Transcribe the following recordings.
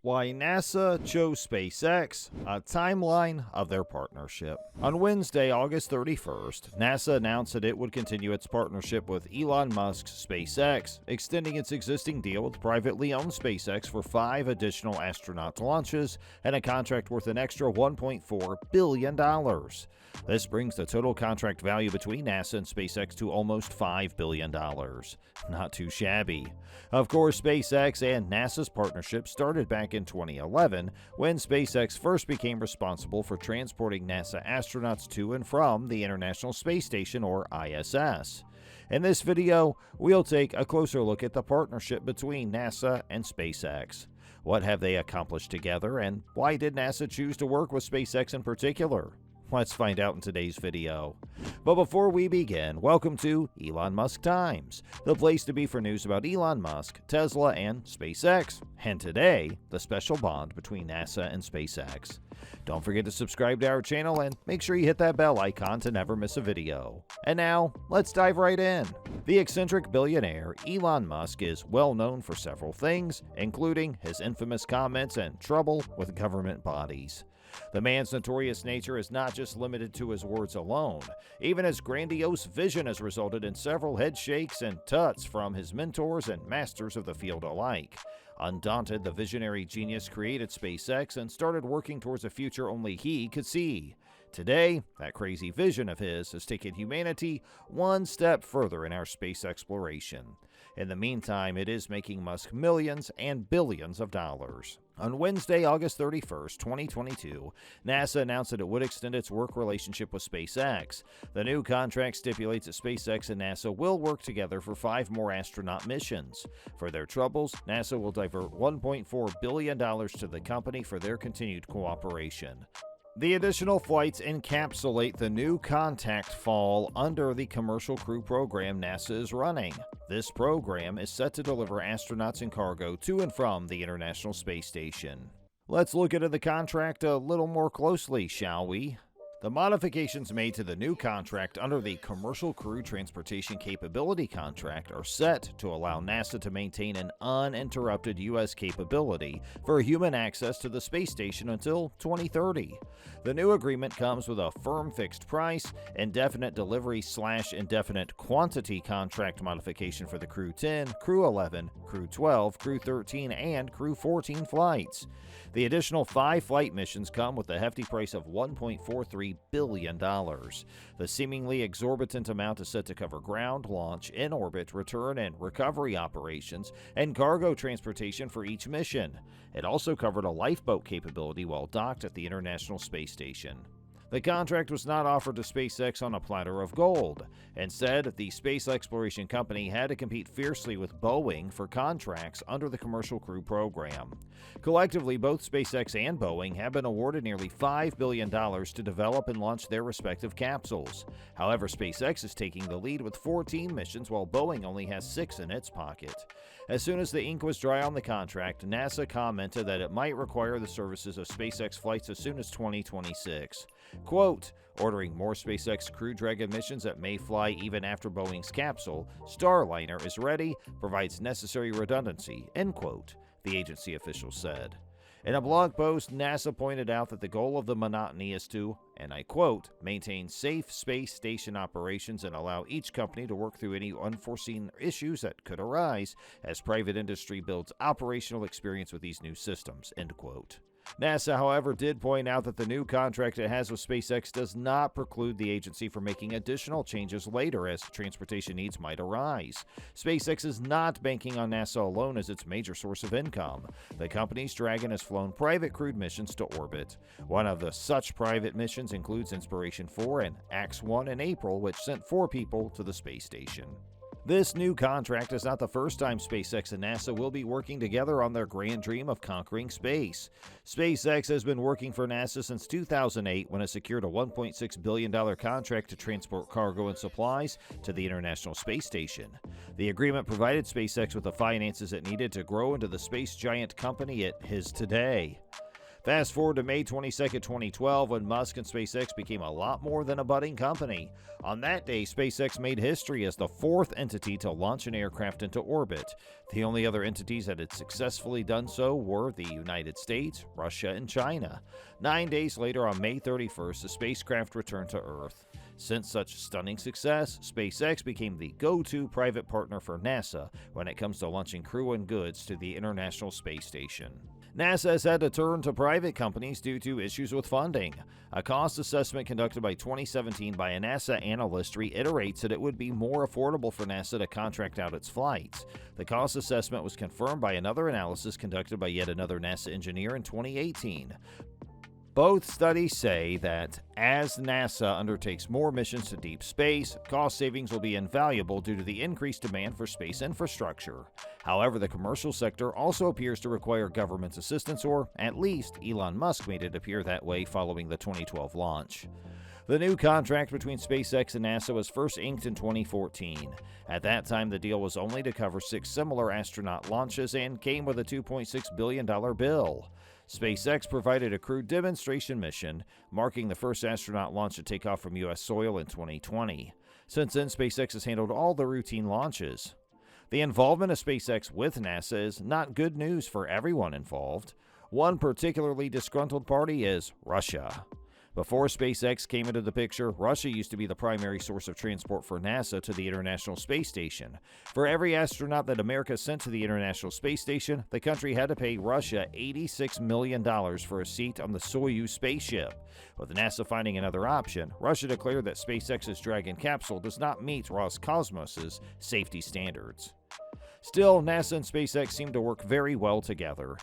Why NASA chose SpaceX, a timeline of their partnership. On Wednesday, August 31st, NASA announced that it would continue its partnership with Elon Musk's SpaceX, extending its existing deal with privately owned SpaceX for 5 additional astronaut launches and a contract worth an extra $1.4 billion. This brings the total contract value between NASA and SpaceX to almost $5 billion. Not too shabby. Of course, SpaceX and NASA's partnership started back in 2011 when SpaceX first became responsible for transporting NASA astronauts to and from the International Space Station, or ISS. In this video, we'll take a closer look at the partnership between NASA and SpaceX. What have they accomplished together, and why did NASA choose to work with SpaceX in particular? Let's find out in today's video. But before we begin, welcome to Elon Musk Times, the place to be for news about Elon Musk, Tesla, and SpaceX. And today, the special bond between NASA and SpaceX. Don't forget to subscribe to our channel and make sure you hit that bell icon to never miss a video. And now, let's dive right in. The eccentric billionaire Elon Musk is well known for several things, including his infamous comments and trouble with government bodies. The man's notorious nature is not just limited to his words alone. Even his grandiose vision has resulted in several headshakes and tuts from his mentors and masters of the field alike. Undaunted, the visionary genius created SpaceX and started working towards a future only he could see. Today, that crazy vision of his has taken humanity one step further in our space exploration. In the meantime, it is making Musk millions and billions of dollars. On Wednesday, August 31st, 2022, NASA announced that it would extend its work relationship with SpaceX. The new contract stipulates that SpaceX and NASA will work together for 5 more astronaut missions. For their troubles, NASA will divert $1.4 billion to the company for their continued cooperation. The additional flights encapsulate the new contact fall under the Commercial Crew program NASA is running. This program is set to deliver astronauts and cargo to and from the International Space Station. Let's look into the contract a little more closely, shall we? The modifications made to the new contract under the Commercial Crew Transportation Capability contract are set to allow NASA to maintain an uninterrupted U.S. capability for human access to the space station until 2030. The new agreement comes with a firm fixed price, indefinite delivery/indefinite quantity contract modification for the Crew 10, Crew 11, Crew 12, Crew 13, and Crew 14 flights. The additional 5 flight missions come with a hefty price of $1.43 billion. The seemingly exorbitant amount is set to cover ground, launch, in-orbit, return, and recovery operations, and cargo transportation for each mission. It also covered a lifeboat capability while docked at the International Space Station. The contract was not offered to SpaceX on a platter of gold. Instead, the space exploration company had to compete fiercely with Boeing for contracts under the Commercial Crew program. Collectively, both SpaceX and Boeing have been awarded nearly $5 billion to develop and launch their respective capsules. However, SpaceX is taking the lead with 14 missions, while Boeing only has 6 in its pocket. As soon as the ink was dry on the contract, NASA commented that it might require the services of SpaceX flights as soon as 2026. Quote, ordering more SpaceX Crew Dragon missions that may fly even after Boeing's capsule, Starliner is ready, provides necessary redundancy, end quote, the agency official said. In a blog post, NASA pointed out that the goal of the monotony is to, and I quote, maintain safe space station operations and allow each company to work through any unforeseen issues that could arise as private industry builds operational experience with these new systems, end quote. NASA, however, did point out that the new contract it has with SpaceX does not preclude the agency from making additional changes later as transportation needs might arise. SpaceX is not banking on NASA alone as its major source of income. The company's Dragon has flown private crewed missions to orbit. One of the such private missions includes Inspiration 4 and Ax-1 in April, which sent 4 people to the space station. This new contract is not the first time SpaceX and NASA will be working together on their grand dream of conquering space. SpaceX has been working for NASA since 2008 when it secured a $1.6 billion contract to transport cargo and supplies to the International Space Station. The agreement provided SpaceX with the finances it needed to grow into the space giant company it is today. Fast forward to May 22, 2012, when Musk and SpaceX became a lot more than a budding company. On that day, SpaceX made history as the fourth entity to launch an aircraft into orbit. The only other entities that had successfully done so were the United States, Russia, and China. 9 days later, on May 31st, the spacecraft returned to Earth. Since such stunning success, SpaceX became the go-to private partner for NASA when it comes to launching crew and goods to the International Space Station. NASA has had to turn to private companies due to issues with funding. A cost assessment conducted by 2017 by a NASA analyst reiterates that it would be more affordable for NASA to contract out its flights. The cost assessment was confirmed by another analysis conducted by yet another NASA engineer in 2018. Both studies say that as NASA undertakes more missions to deep space, cost savings will be invaluable due to the increased demand for space infrastructure. However, the commercial sector also appears to require government assistance, or at least Elon Musk made it appear that way following the 2012 launch. The new contract between SpaceX and NASA was first inked in 2014. At that time, the deal was only to cover 6 similar astronaut launches and came with a $2.6 billion bill. SpaceX provided a crewed demonstration mission, marking the first astronaut launch to take off from U.S. soil in 2020. Since then, SpaceX has handled all the routine launches. The involvement of SpaceX with NASA is not good news for everyone involved. One particularly disgruntled party is Russia. Before SpaceX came into the picture, Russia used to be the primary source of transport for NASA to the International Space Station. For every astronaut that America sent to the International Space Station, the country had to pay Russia $86 million for a seat on the Soyuz spaceship. With NASA finding another option, Russia declared that SpaceX's Dragon capsule does not meet Roscosmos's safety standards. Still, NASA and SpaceX seem to work very well together.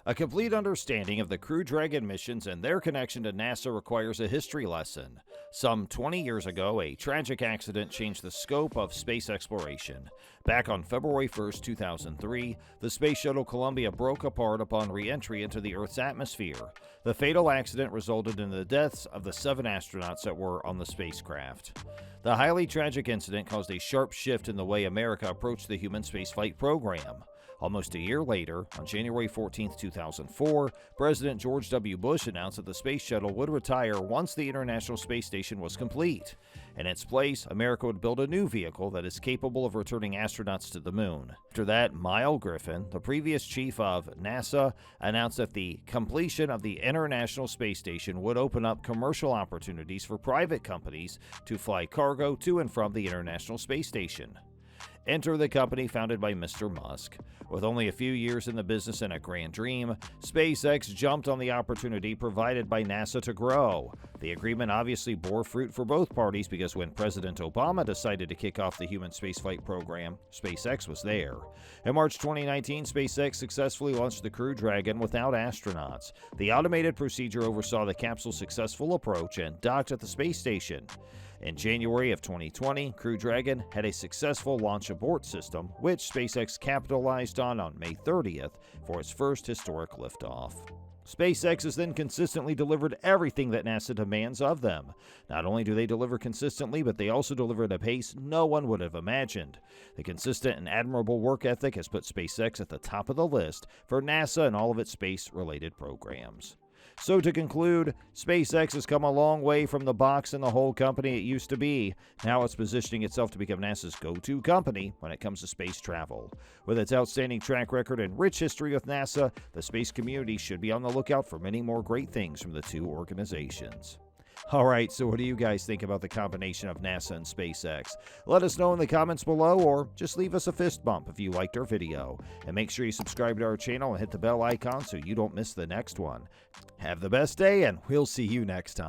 A complete understanding of the Crew Dragon missions and their connection to NASA requires a history lesson. Some 20 years ago, a tragic accident changed the scope of space exploration. Back on February 1, 2003, the Space Shuttle Columbia broke apart upon re-entry into the Earth's atmosphere. The fatal accident resulted in the deaths of the 7 astronauts that were on the spacecraft. The highly tragic incident caused a sharp shift in the way America approached the human spaceflight program. Almost a year later, on January 14, 2004, President George W. Bush announced that the space shuttle would retire once the International Space Station was complete. In its place, America would build a new vehicle that is capable of returning astronauts to the moon. After that, Miles Griffin, the previous chief of NASA, announced that the completion of the International Space Station would open up commercial opportunities for private companies to fly cargo to and from the International Space Station. Enter the company founded by Mr. Musk. With only a few years in the business and a grand dream, SpaceX jumped on the opportunity provided by NASA to grow. The agreement obviously bore fruit for both parties because when President Obama decided to kick off the human spaceflight program, SpaceX was there. In March 2019, SpaceX successfully launched the Crew Dragon without astronauts. The automated procedure oversaw the capsule's successful approach and docked at the space station. In January of 2020, Crew Dragon had a successful launch abort system, which SpaceX capitalized on May 30th for its first historic liftoff. SpaceX has then consistently delivered everything that NASA demands of them. Not only do they deliver consistently, but they also deliver at a pace no one would have imagined. The consistent and admirable work ethic has put SpaceX at the top of the list for NASA and all of its space-related programs. So to conclude, SpaceX has come a long way from the box and the whole company it used to be. Now it's positioning itself to become NASA's go-to company when it comes to space travel. With its outstanding track record and rich history with NASA, the space community should be on the lookout for many more great things from the two organizations. Alright, so what do you guys think about the combination of NASA and SpaceX? Let us know in the comments below, or just leave us a fist bump if you liked our video. And make sure you subscribe to our channel and hit the bell icon so you don't miss the next one. Have the best day, and we'll see you next time.